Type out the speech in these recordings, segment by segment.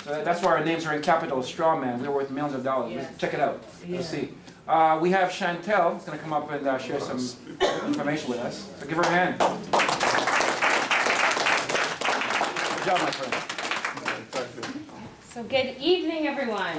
So that's why our names are in capital, Strawman. We're worth millions of dollars. Yes. Check it out. You'll see. We have Chantel, who's going to come up and share some information with us. So give her a hand. Good job, my friend. So good evening, everyone.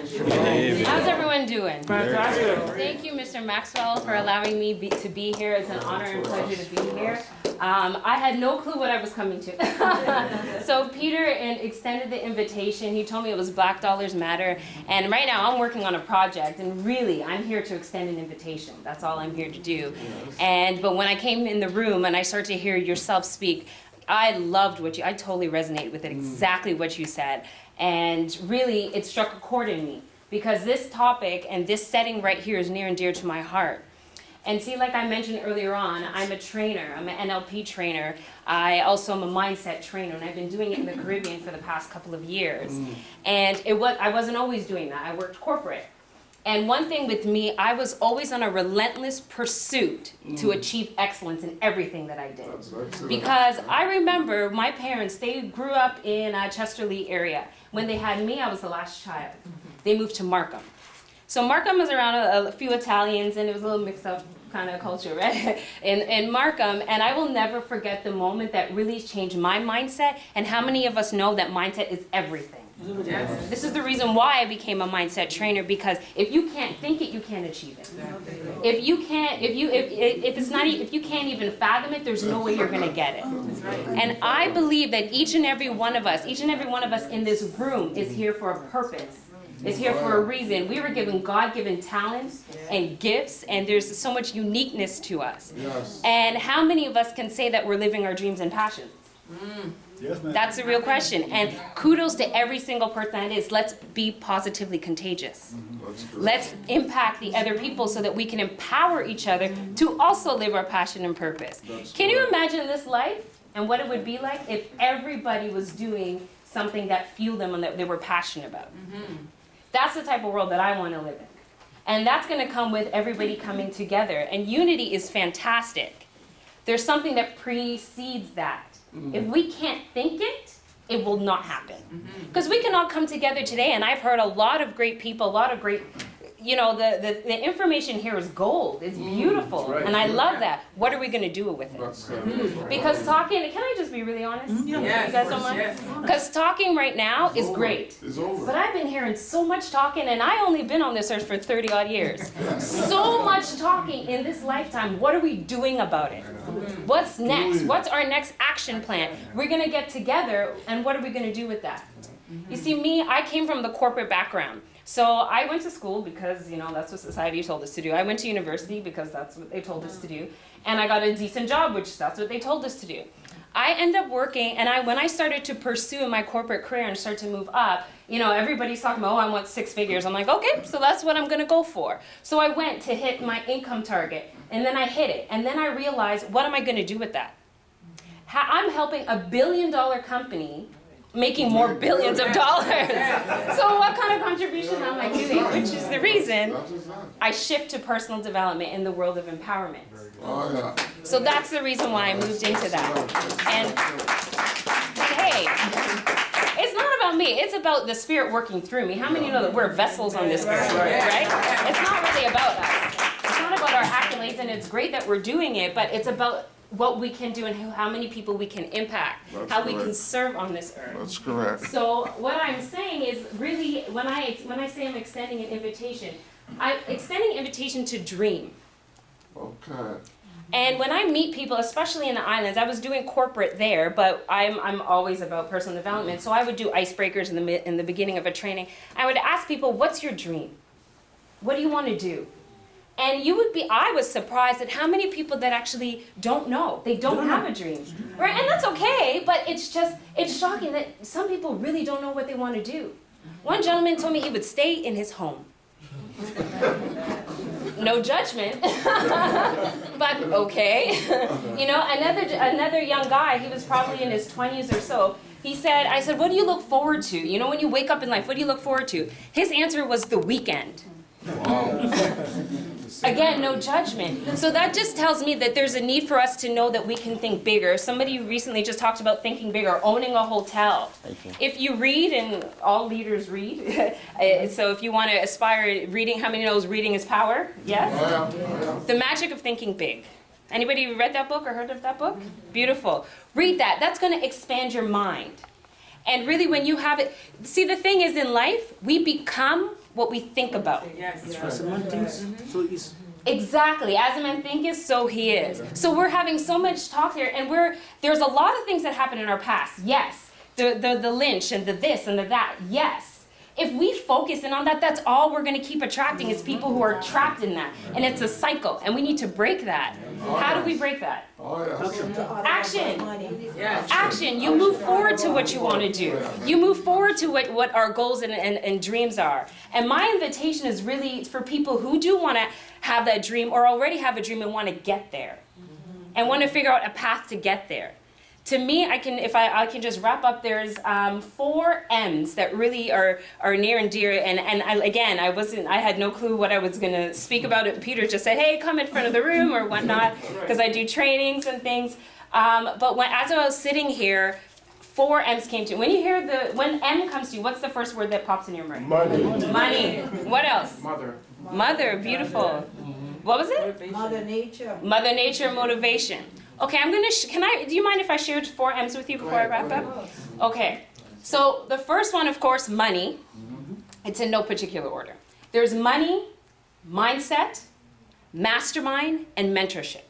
How's everyone doing? Fantastic. Thank you, Mr. Maxwell, for allowing me to be here. It's an honor and pleasure to be here. I had no clue what I was coming to. So Peter extended the invitation. He told me it was Black Dollars Matter. And right now I'm working on a project, and really I'm here to extend an invitation. That's all I'm here to do. But when I came in the room and I started to hear yourself speak, I loved I totally resonated with it, exactly what you said. And really, it struck a chord in me because this topic and this setting right here is near and dear to my heart. And see, like I mentioned earlier on, I'm a trainer. I'm an NLP trainer. I also am a mindset trainer, and I've been doing it in the Caribbean for the past couple of years. And I wasn't always doing that. I worked corporate. And one thing with me, I was always on a relentless pursuit to achieve excellence in everything that I did. Because I remember my parents, they grew up in Chesterlee area. When they had me, I was the last child. They moved to Markham. So Markham was around a few Italians, and it was a little mixed up kind of culture, right? in Markham, and I will never forget the moment that really changed my mindset. And how many of us know that mindset is everything? Yes. This is the reason why I became a mindset trainer, because if you can't think it, you can't achieve it. If you can't, if you can't even fathom it, there's no way you're going to get it. And I believe that each and every one of us in this room is here for a purpose. Is here for a reason. We were given God-given talents and gifts, and there's so much uniqueness to us. Yes. And how many of us can say that we're living our dreams and passions? Yes, that's the real question. And kudos to every single person that is. Let's be positively contagious. Let's impact the other people so that we can empower each other to also live our passion and purpose. Can you imagine this life and what it would be like if everybody was doing something that fueled them and that they were passionate about? That's the type of world that I want to live in. And that's going to come with everybody coming together. And unity is fantastic. There's something that precedes that. If we can't think it, it will not happen. Because we can all come together today, and I've heard a lot of great people, a lot of great, the information here is gold. It's beautiful, right. And I love that. What are we going to do with it? Because talking, can I just be really honest? Yes, you guys don't mind? Because talking right now is great. It's over. But I've been hearing so much talking, and I only been on this earth for 30 odd years. So much talking in this lifetime. What are we doing about it? What's next? What's our next action plan? We're going to get together, and what are we going to do with that? You see, me, I came from the corporate background. So I went to school because, that's what society told us to do. I went to university because that's what they told us to do. And I got a decent job, which that's what they told us to do. I ended up working, and when I started to pursue my corporate career and start to move up, everybody's talking about, I want 6 figures. I'm like, okay, so that's what I'm going to go for. So I went to hit my income target, and then I hit it. And then I realized, what am I going to do with that? I'm helping $1 billion company making more billions of dollars. So what kind of contribution am I doing? Which is the reason I shift to personal development in the world of empowerment. So that's the reason why I moved into that. And hey, it's not about me. It's about the Spirit working through me. How many know that we're vessels on this earth, right? It's not really about us. It's not about our accolades, and it's great that we're doing it, but it's about what we can do and how many people we can impact, how we can serve on this earth. That's correct. So what I'm saying is really, when I say I'm extending an invitation, I'm extending an invitation to dream. Okay. And when I meet people, especially in the islands, I was doing corporate there, but I'm always about personal development. So I would do icebreakers in the beginning of a training. I would ask people, what's your dream? What do you want to do? And I was surprised at how many people that actually don't know. They don't have a dream, right? And that's okay, but it's shocking that some people really don't know what they want to do. One gentleman told me he would stay in his home. No judgment, but okay. Another young guy, he was probably in his 20s or so. I said, what do you look forward to? When you wake up in life, what do you look forward to? His answer was the weekend. Wow. Again, no judgment. So that just tells me that there's a need for us to know that we can think bigger. Somebody recently just talked about thinking bigger, owning a hotel. If you read, and all leaders read, so if you want to aspire reading, how many knows reading is power? Yes? The magic of thinking big. Anybody read that book or heard of that book? Beautiful. Read that. That's going to expand your mind. And really when you have it, see the thing is in life, we become what we think about. As a man thinks, so is. Exactly. As a man thinketh, so he is. So we're having so much talk here, and there's a lot of things that happen in our past. Yes. The lynch and the this and the that. Yes. If we focus in on that, that's all we're going to keep attracting is people who are trapped in that. And it's a cycle, and we need to break that. How do we break that? Action. Action. You move forward to what you want to do. You move forward to what our goals and dreams are. And my invitation is really for people who do want to have that dream or already have a dream and want to get there. And want to figure out a path to get there. To me, I can just wrap up. There's 4 M's that really are near and dear. And I had no clue what I was going to speak about it. Peter just said, "Hey, come in front of the room" or whatnot, because I do trainings and things. But as I was sitting here, 4 M's came to me. When M comes to you, what's the first word that pops in your mind? Money. Money. What else? Mother. Mother. Beautiful. What was it? Mother Nature. Mother Nature, motivation. Okay, do you mind if I share 4 M's with you before I wrap up? Okay, so the first one, of course, money. It's in no particular order. There's money, mindset, mastermind, and mentorship.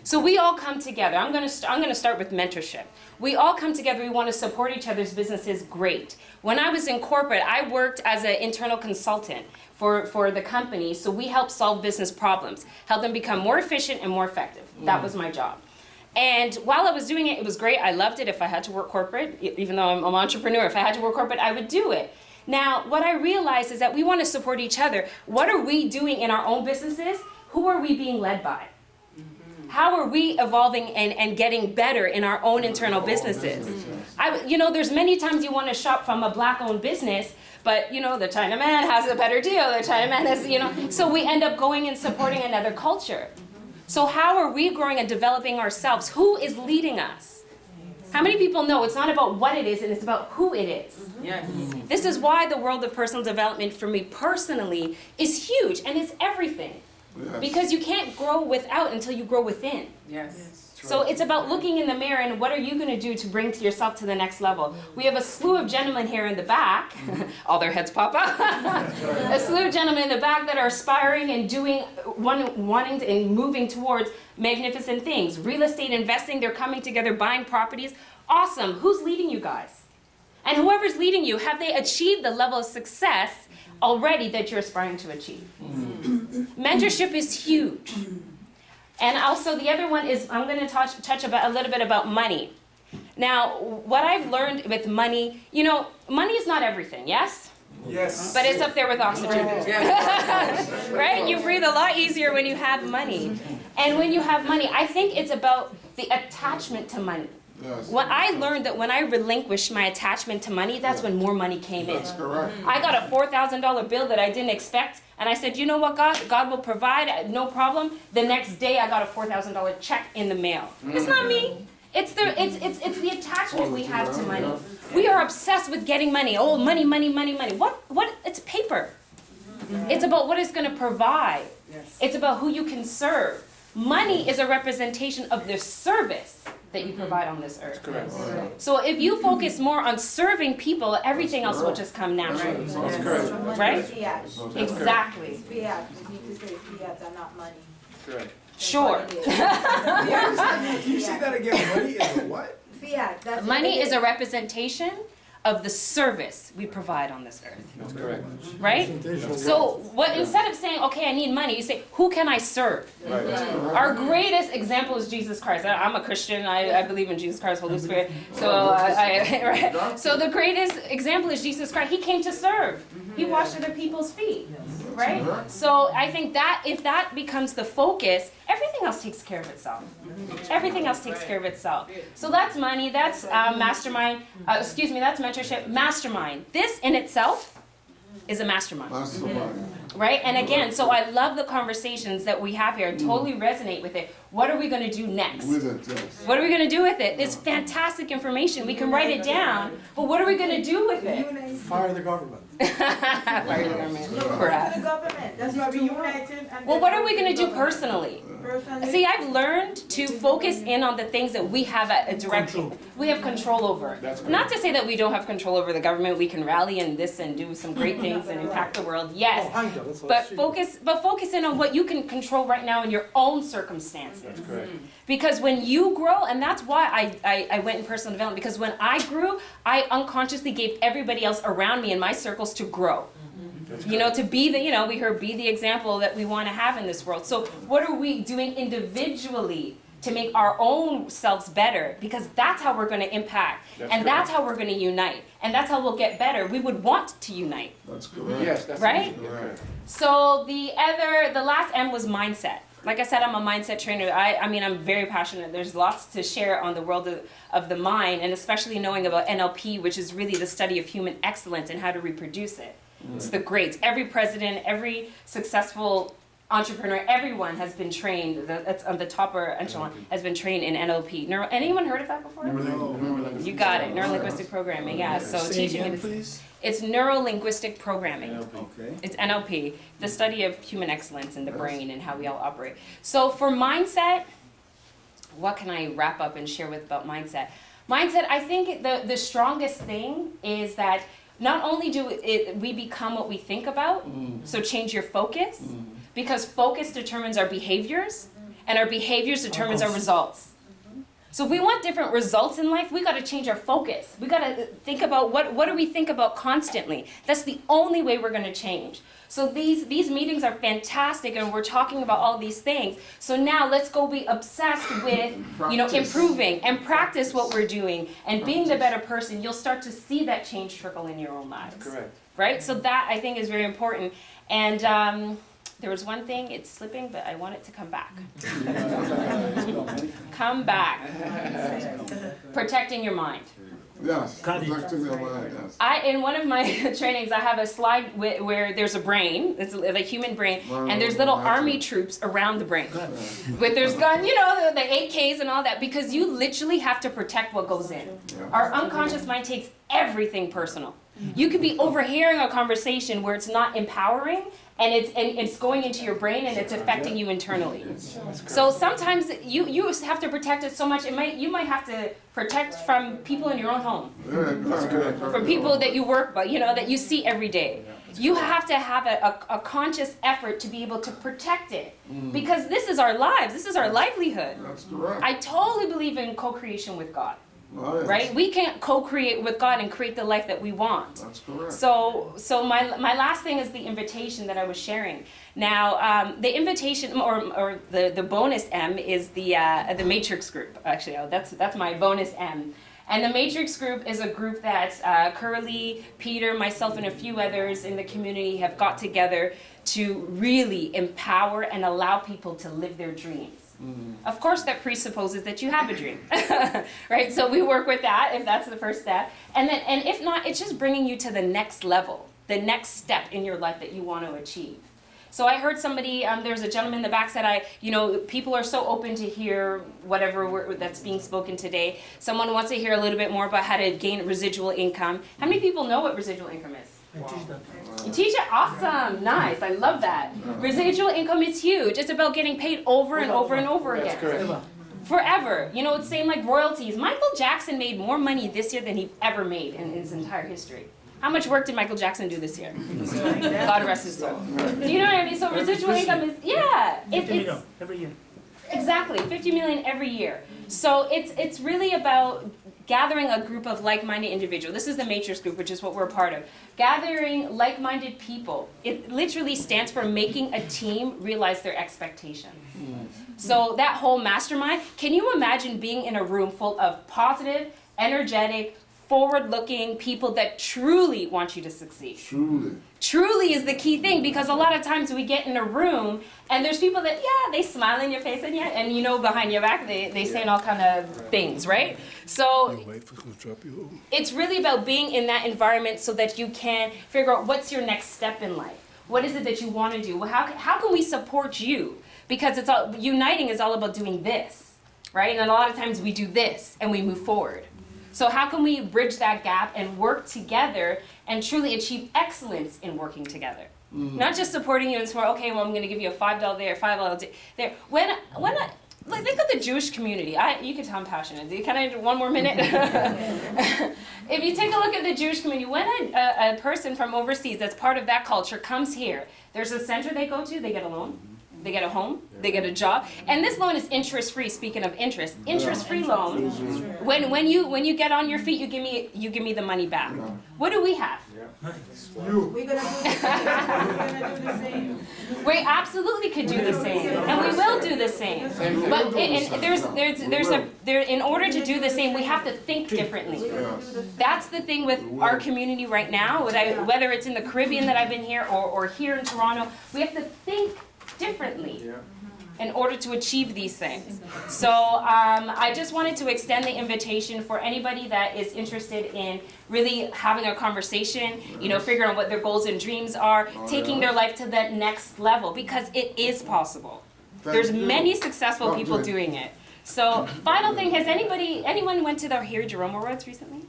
So we all come together. I'm going to start with mentorship. We all come together. We want to support each other's businesses. Great. When I was in corporate, I worked as an internal consultant for the company. So we helped solve business problems, help them become more efficient and more effective. That was my job. And while I was doing it, it was great. I loved it. If I had to work corporate, even though I'm an entrepreneur, if I had to work corporate, I would do it. Now, what I realized is that we want to support each other. What are we doing in our own businesses? Who are we being led by? How are we evolving and getting better in our own internal businesses? There's many times you want to shop from a black-owned business, but, the Chinaman has a better deal. The Chinaman has, so we end up going and supporting another culture. So how are we growing and developing ourselves? Who is leading us? How many people know it's not about what it is, and it's about who it is? Yes. This is why the world of personal development for me personally is huge, and it's everything. Yes. Because you can't grow without until you grow within. Yes. So it's about looking in the mirror and what are you going to do to bring to yourself to the next level. We have a slew of gentlemen here in the back. All their heads pop up. A slew of gentlemen in the back that are aspiring and wanting to, and moving towards magnificent things. Real estate investing, they're coming together, buying properties. Awesome. Who's leading you guys? And whoever's leading you, have they achieved the level of success already that you're aspiring to achieve? Mentorship is huge. And also the other one is, I'm going to touch a little bit about money. Now, what I've learned with money, money is not everything, yes? Yes. But it's up there with oxygen. Right? You breathe a lot easier when you have money. And when you have money, I think it's about the attachment to money. Yes. When I learned that when I relinquished my attachment to money, that's when more money came in. That's correct. I got a $4,000 bill that I didn't expect, and I said, you know what, God will provide, no problem. The next day, I got a $4,000 check in the mail. It's not me. It's the attachment we have to money. We are obsessed with getting money. Oh, money, money, money, money. What? It's paper. It's about what it's going to provide. It's about who you can serve. Money is a representation of the service that you provide on this earth. Correct. So if you focus more on serving people, everything else will just come naturally. That's correct. Right? Fiat. Exactly. Fiat. You need to say fiat and not money. Correct. Sure. Can you say that again? Money is a what? Fiat. That's Money is a representation of the service we provide on this earth. That's correct. Right? So instead of saying, okay, I need money, you say, who can I serve? Right. Our greatest example is Jesus Christ. I'm a Christian. I believe in Jesus Christ, Holy Spirit. So, right? So the greatest example is Jesus Christ. He came to serve. He washed other people's feet. Right? So I think that if that becomes the focus, everything else takes care of itself. Everything else takes care of itself. So that's money. That's mastermind. That's mentorship. Mastermind. This in itself is a mastermind. Mastermind. Right? And again, so I love the conversations that we have here. I totally resonate with it. What are we going to do next? With it, yes. What are we going to do with it? It's fantastic information. We can write it down, but what are we going to do with it? Fire the government. Fire the government. To Correct. the government, that's why we united and. Well, what are we going to do personally? Personally. See, I've learned to focus in on the things that we have a direct, we have control over. That's great. Not to say that we don't have control over the government. We can rally in this and do some great things and impact the world. Yes. Oh, hang on, that's what But she- focus in on what you can control right now in your own circumstances. That's correct. Because when you grow, and that's why I went in personal development, because when I grew, I unconsciously gave everybody else around me in my circles to grow. That's You know, correct. to be the, you know, we heard be the example that we want to have in this world. So what are we doing individually to make our own selves better? Because that's how we're going to impact. That's And correct. that's how we're going to unite. And that's how we'll get better. We would want to unite. That's correct. Yes, that's Right? correct. So the last M was mindset. Like I said, I'm a mindset trainer. I mean, I'm very passionate. There's lots to share on the world of the mind, and especially knowing about NLP, which is really the study of human excellence and how to reproduce it. It's the greats. Every president, every successful entrepreneur, everyone has been trained, that's on the top echelon, has been trained in NLP. Anyone heard of that before? You got it. Neuro-linguistic programming, yeah. So Say teaching again, it is, please. it's neuro-linguistic programming. Okay. It's NLP, the study of human excellence in the brain and how we all operate. So for mindset, what can I wrap up and share with about mindset? Mindset, I think the strongest thing is that not only do we become what we think about, so change your focus, because focus determines our behaviors, and our behaviors determines our results. So if we want different results in life, we got to change our focus. We got to think about what do we think about constantly. That's the only way we're going to change. So these meetings are fantastic, and we're talking about all these things. So now let's go be obsessed with, Practice. improving and practice what we're doing and being the better person. You'll start to see that change trickle in your own lives. Correct. Right? So that I think is very important. And there was one thing, it's slipping, but I want it to come back. Come back. Protecting your mind. Yes, Got it. protecting your mind, yes. In one of my trainings, I have a slide where there's a brain, it's a human brain, and there's little army troops around the brain. With there's gun, you know, the AKs and all that, because you literally have to protect what goes in. Our unconscious mind takes everything personal. You could be overhearing a conversation where it's not empowering, and it's going into your brain and it's affecting you internally. So sometimes you have to protect it so much. You might have to protect from people in your own home, from people that you work with, you know, that you see every day. You have to have a conscious effort to be able to protect it, because this is our lives. This is our livelihood. That's correct. I totally believe in co-creation with God. Oh, yes. Right? We can't co-create with God and create the life that we want. That's correct. So my last thing is the invitation that I was sharing. Now, the invitation or the bonus M is the Matrix group. Actually, that's my bonus M. And the Matrix group is a group that Curly, Peter, myself, and a few others in the community have got together to really empower and allow people to live their dreams. Of course, that presupposes that you have a dream, right? So we work with that if that's the first step, and if not, it's just bringing you to the next level, the next step in your life that you want to achieve. So I heard somebody, there's a gentleman in the back said, people are so open to hear whatever that's being spoken today. Someone wants to hear a little bit more about how to gain residual income. How many people know what residual income is? I teach that. You teach it? Awesome. Nice. I love that. Residual income is huge. It's about getting paid over and over and over again. That's correct. Forever. You know, it's same like royalties. Michael Jackson made more money this year than he ever made in his entire history. How much work did Michael Jackson do this year? God rest his soul. Do you know what I mean? So residual income is, yeah. 50 million every year. Exactly, 50 million every year. So it's really about gathering a group of like-minded individuals. This is the Matrix group, which is what we're a part of. Gathering like-minded people. It literally stands for making a team realize their expectations. So that whole mastermind, can you imagine being in a room full of positive, energetic, forward-looking people that truly want you to succeed. Truly. Truly is the key thing, because a lot of times we get in a room and there's people that, yeah, they smile in your face and you know behind your back they saying all kind of things, right? So it's really about being in that environment so that you can figure out what's your next step in life. What is it that you want to do? Well, how can we support you? Because it's all, uniting is all about doing this, right? And a lot of times we do this and we move forward. So how can we bridge that gap and work together and truly achieve excellence in working together? Not just supporting you and for, okay, well, I'm going to give you a $5 there, $5 there. When I, like, think of the Jewish community. You can tell I'm passionate. Can I do one more minute? If you take a look at the Jewish community, when a person from overseas that's part of that culture comes here, there's a center they go to, they get a loan. They get a home, they get a job, and this loan is interest-free. Speaking of interest, interest-free loan. When you get on your feet, you give me the money back. What do we have? We're gonna do the same. We absolutely could do the same, and we will do the same. But in order to do the same, we have to think differently. That's the thing with our community right now. Whether it's in the Caribbean that I've been here or here in Toronto, we have to think differently in order to achieve these things. So I just wanted to extend the invitation for anybody that is interested in really having a conversation, figuring out what their goals and dreams are, taking their life to that next level, because it is possible. There's many successful people doing it. So final thing, has anyone went to the Harry Jerome Awards recently?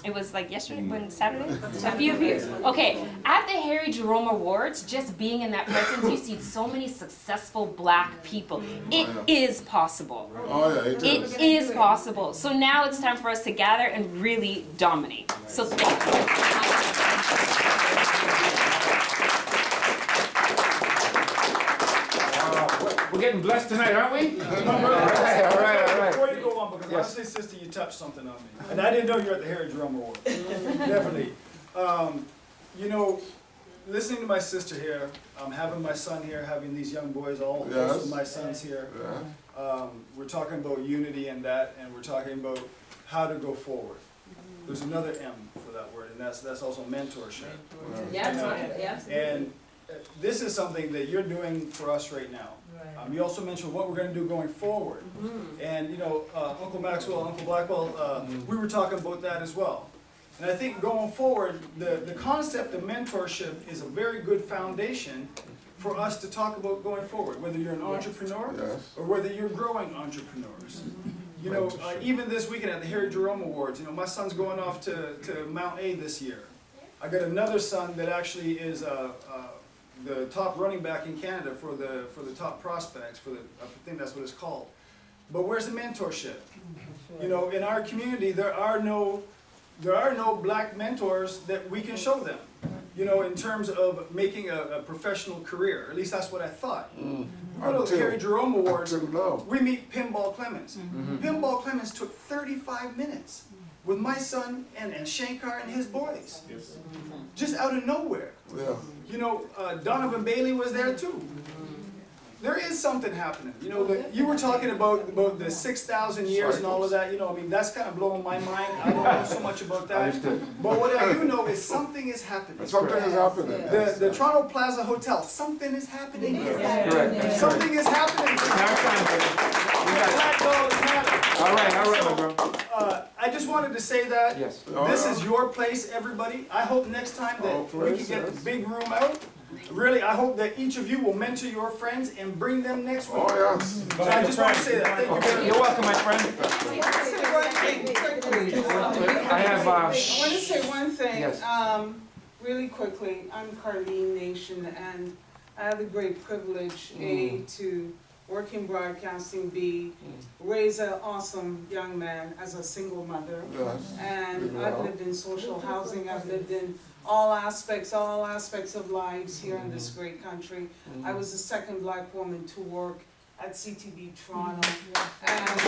It was like yesterday, Saturday? A few of you. Okay, at the Harry Jerome Awards, just being in that presence, you see so many successful Black people. It is possible. Oh, yeah, It is possible. So now it's time for us to gather and really dominate. So thank you. We're getting blessed tonight, aren't we? All right. Before you go on, because Yes. honestly, sister, you touched something on me. And I didn't know you were at the Harry Jerome Awards. Definitely. Listening to my sister here, having my son here, having these young boys, all Yes. of my sons here, Yeah. we're talking about unity and that, and we're talking about how to go forward. There's another M for that word, and that's also mentorship. And this is something that you're doing for us right now. You also mentioned what we're going to do going forward. And Uncle Maxwell, Uncle Blackwell, we were talking about that as well. And I think going forward, the concept of mentorship is a very good foundation for us to talk about going forward, whether you're an entrepreneur or whether you're growing entrepreneurs. Even this weekend at the Harry Jerome Awards, my son's going off to Mount A this year. I got another son that actually is the top running back in Canada for the top prospects, I think that's what it's called. But where's the mentorship? In our community, there are no Black mentors that we can show them. In terms of making a professional career. At least that's what I thought. Go to the Harry Jerome Awards, we meet Pinball Clemens. Pinball Clemens took 35 minutes with my son and Shankar and his boys. Just out of nowhere. Donovan Bailey was there too. There is something happening. You were talking about the 6,000 years and all of that. That's kind of blowing my mind. I don't know so much about that. But what I do know is something is happening. Something is happening. The Toronto Plaza Hotel, something is happening here. Something is happening. All right, my bro. I just wanted to say that Yes. this is your place, everybody. I hope next time that we can get the big room out. Really, I hope that each of you will mentor your friends and bring them next week. Oh, yes. So I just want to say that. Thank you very much. You're welcome, my friend. I have, I want to say one thing, Yes. really quickly. I'm Carlene Nation, and I have the great privilege, A, to work in broadcasting, B, raise an awesome young man as a single mother. Yes. And I've lived in social housing, I've lived in all aspects of lives here in this great country. I was the second Black woman to work at CTV Toronto. And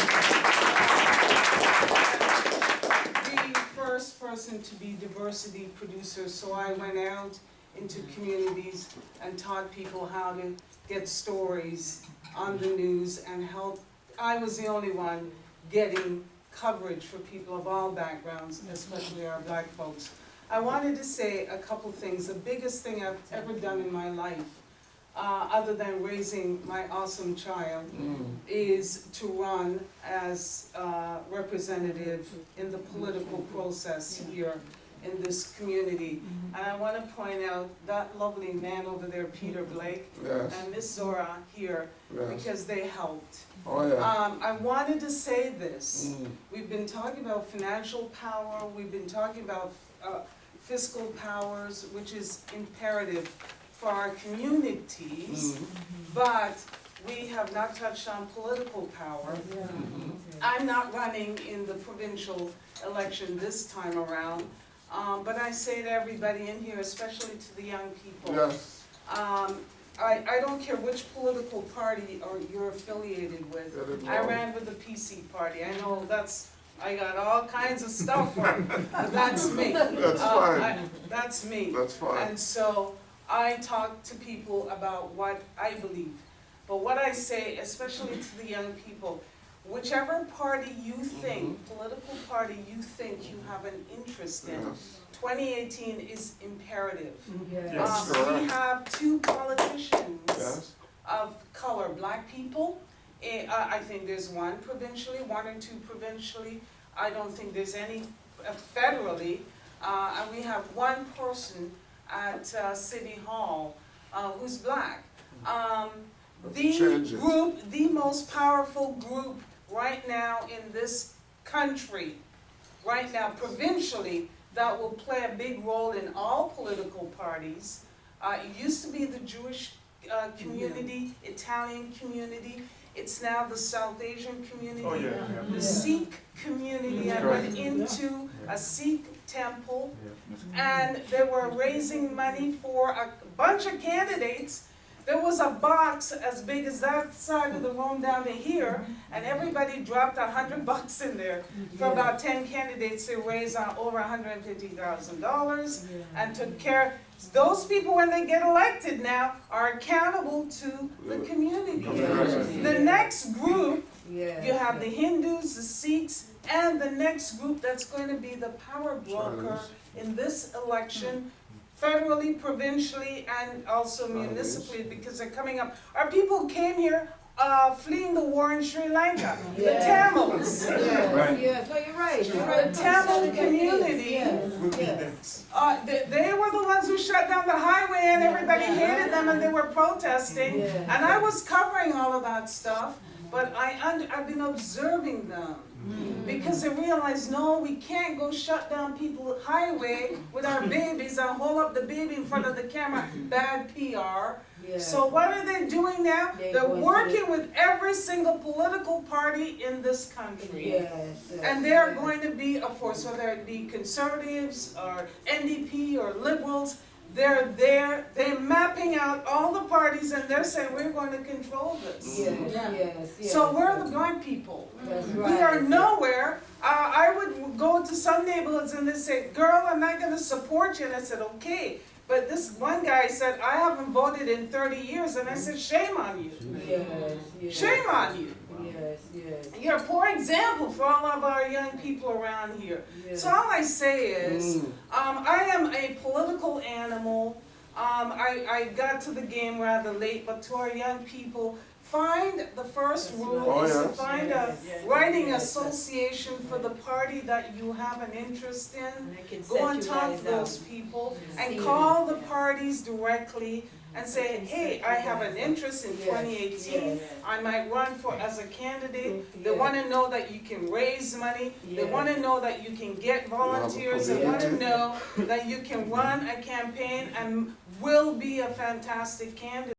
the first person to be diversity producer, so I went out into communities and taught people how to get stories on the news and help. I was the only one getting coverage for people of all backgrounds, especially our black folks. I wanted to say a couple things. The biggest thing I've ever done in my life, other than raising my awesome child, is to run as representative in the political process here in this community. And I want to point out that lovely man over there, Peter Blake, Yes. and Miss Zora here, Yes. because they helped. Oh, yeah. I wanted to say this. We've been talking about financial power, we've been talking about fiscal powers, which is imperative for our communities, but we have not touched on political power. I'm not running in the provincial election this time around, but I say to everybody in here, especially to the young people, Yes. I don't care which political party or you're affiliated with. I ran with the PC party. I know I got all kinds of stuff for it, but that's me. That's fine. That's me. That's fine. And so I talk to people about what I believe. But what I say, especially to the young people, whichever party you think, political party you think you have an interest in, Yes. 2018 is imperative. Yes, We correct. have two politicians Yes. of color, black people. I think there's one provincially, one or two provincially. I don't think there's any federally. And we have one person at City Hall who's black. Change it. The most powerful group right now in this country, right now provincially, that will play a big role in all political parties. It used to be the Jewish community, Italian community. It's now the South Asian community, the Sikh community. I went into a Sikh temple, and they were raising money for a bunch of candidates. There was a box as big as that side of the room down to here, and everybody dropped $100 in there for about 10 candidates to raise over $150,000 and took care. Those people, when they get elected now, are accountable to the community. The next group, you have the Hindus, the Sikhs, and the next group that's going to be the power broker in this election, federally, provincially, and also municipally, because they're coming up. Our people came here fleeing the war in Sri Lanka, the Tamils. Yes, no, you're right. The Tamil community, they were the ones who shut down the highway and everybody hated them and they were protesting. And I was covering all of that stuff, but I've been observing them. Because they realized, no, we can't go shut down people's highway with our babies and hold up the baby in front of the camera. Bad PR. So what are they doing now? They're working with every single political party in this country. And they're going to be a force, whether it be conservatives or NDP or liberals. They're there, they're mapping out all the parties and they're saying, we're going to control this. So where are the black people? We are nowhere. I would go to some neighborhoods and they say, girl, I'm not going to support you. And I said, okay. But this one guy said, I haven't voted in 30 years. And I said, shame on you. Shame on you. You're a poor example for all of our young people around here. So all I say is, I am a political animal. I got to the game rather late, but to our young people, find the first rule is to find a writing association for the party that you have an interest in. Go and talk to those people and call the parties directly and say, hey, I have an interest in 2018. I might run as a candidate. They want to know that you can raise money. They want to know that you can get volunteers. They want to know that you can run a campaign and will be a fantastic candidate.